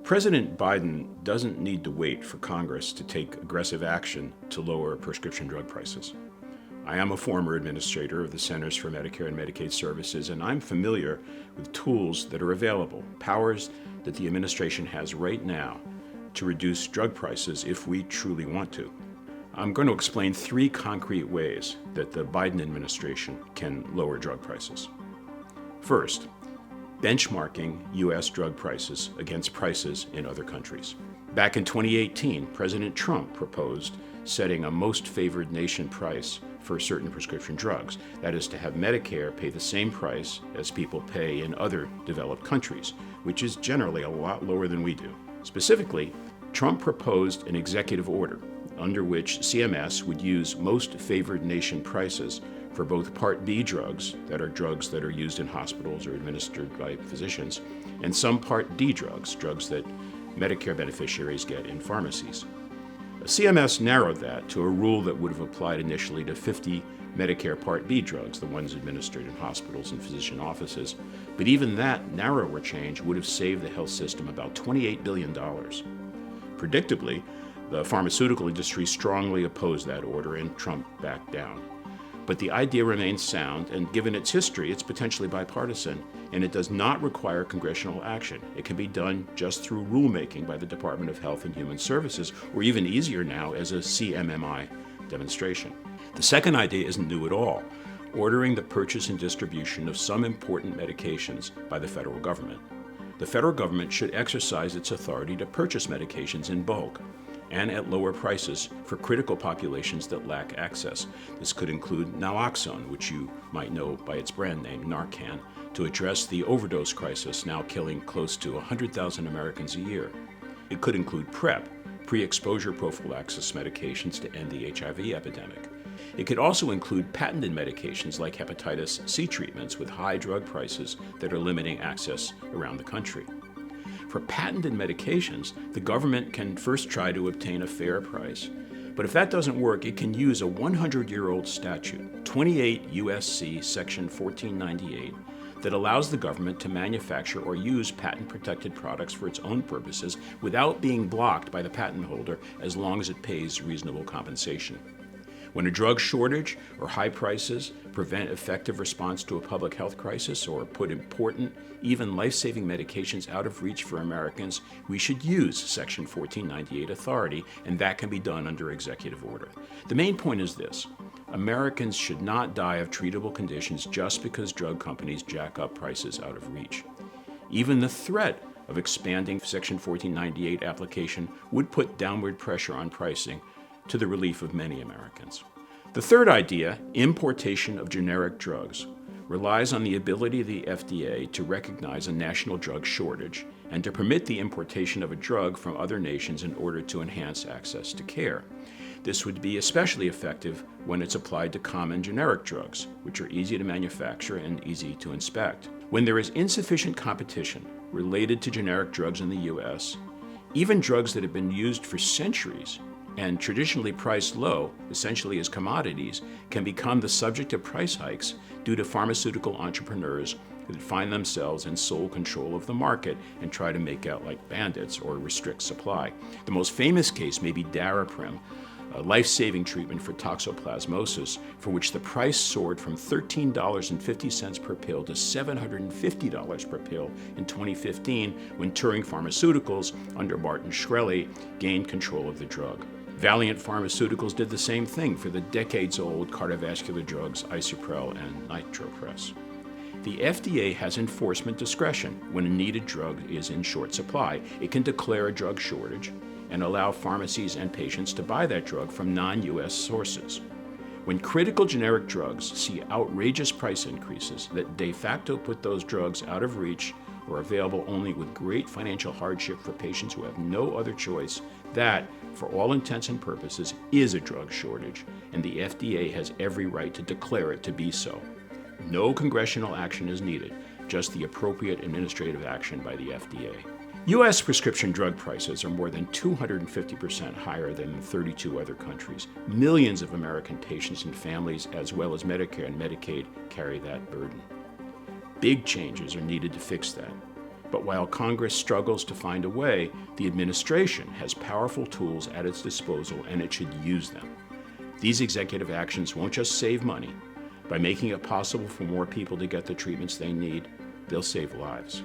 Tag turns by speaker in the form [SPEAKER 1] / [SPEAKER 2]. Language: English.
[SPEAKER 1] President Biden doesn't need to wait for Congress to take aggressive action to lower prescription drug prices. I am a former administrator of the Centers for Medicare and Medicaid Services, and I'm familiar with tools that are available, powers that the administration has right now to reduce drug prices if we truly want to. I'm going to explain 3 concrete ways that the Biden administration can lower drug prices. First, benchmarking U.S. drug prices against prices in other countries. Back in 2018, President Trump proposed setting a most favored nation price for certain prescription drugs. That is to have Medicare pay the same price as people pay in other developed countries, which is generally a lot lower than we do. Specifically, Trump proposed an executive order under which CMS would use most favored nation prices for both Part B drugs that are used in hospitals or administered by physicians, and some Part D drugs that Medicare beneficiaries get in pharmacies. CMS narrowed that to a rule that would have applied initially to 50 Medicare Part B drugs, the ones administered in hospitals and physician offices. But even that narrower change would have saved the health system about $28 billion. Predictably, the pharmaceutical industry strongly opposed that order, and Trump backed down. But the idea remains sound, and given its history, it's potentially bipartisan, and it does not require congressional action. It can be done just through rulemaking by the Department of Health and Human Services, or even easier now as a CMMI demonstration. The second idea isn't new at all: ordering the purchase and distribution of some important medications by the federal government. The federal government should exercise its authority to purchase medications in bulk and at lower prices for critical populations that lack access. This could include naloxone, which you might know by its brand name, Narcan, to address the overdose crisis now killing close to 100,000 Americans a year. It could include PrEP, pre-exposure prophylaxis medications to end the HIV epidemic. It could also include patented medications like hepatitis C treatments with high drug prices that are limiting access around the country. For patented medications, the government can first try to obtain a fair price. But if that doesn't work, it can use a 100-year-old statute, 28 U.S.C. Section 1498, that allows the government to manufacture or use patent-protected products for its own purposes without being blocked by the patent holder as long as it pays reasonable compensation. When a drug shortage or high prices prevent effective response to a public health crisis or put important, even life-saving medications out of reach for Americans, we should use Section 1498 authority, and that can be done under executive order. The main point is this: Americans should not die of treatable conditions just because drug companies jack up prices out of reach. Even the threat of expanding Section 1498 application would put downward pressure on pricing to the relief of many Americans. The third idea, importation of generic drugs, relies on the ability of the FDA to recognize a national drug shortage and to permit the importation of a drug from other nations in order to enhance access to care. This would be especially effective when it's applied to common generic drugs, which are easy to manufacture and easy to inspect. When there is insufficient competition related to generic drugs in the U.S., even drugs that have been used for centuries and traditionally priced low, essentially as commodities, can become the subject of price hikes due to pharmaceutical entrepreneurs that find themselves in sole control of the market and try to make out like bandits or restrict supply. The most famous case may be Daraprim, a life-saving treatment for toxoplasmosis, for which the price soared from $13.50 per pill to $750 per pill in 2015 when Turing Pharmaceuticals, under Martin Shkreli, gained control of the drug. Valiant Pharmaceuticals did the same thing for the decades-old cardiovascular drugs Isuprel and Nitropres. The FDA has enforcement discretion when a needed drug is in short supply. It can declare a drug shortage and allow pharmacies and patients to buy that drug from non-U.S. sources. When critical generic drugs see outrageous price increases that de facto put those drugs out of reach or available only with great financial hardship for patients who have no other choice, that, for all intents and purposes, is a drug shortage, and the FDA has every right to declare it to be so. No congressional action is needed, just the appropriate administrative action by the FDA. U.S. prescription drug prices are more than 250% higher than in 32 other countries. Millions of American patients and families, as well as Medicare and Medicaid, carry that burden. Big changes are needed to fix that. But while Congress struggles to find a way, the administration has powerful tools at its disposal, and it should use them. These executive actions won't just save money. By making it possible for more people to get the treatments they need, they'll save lives.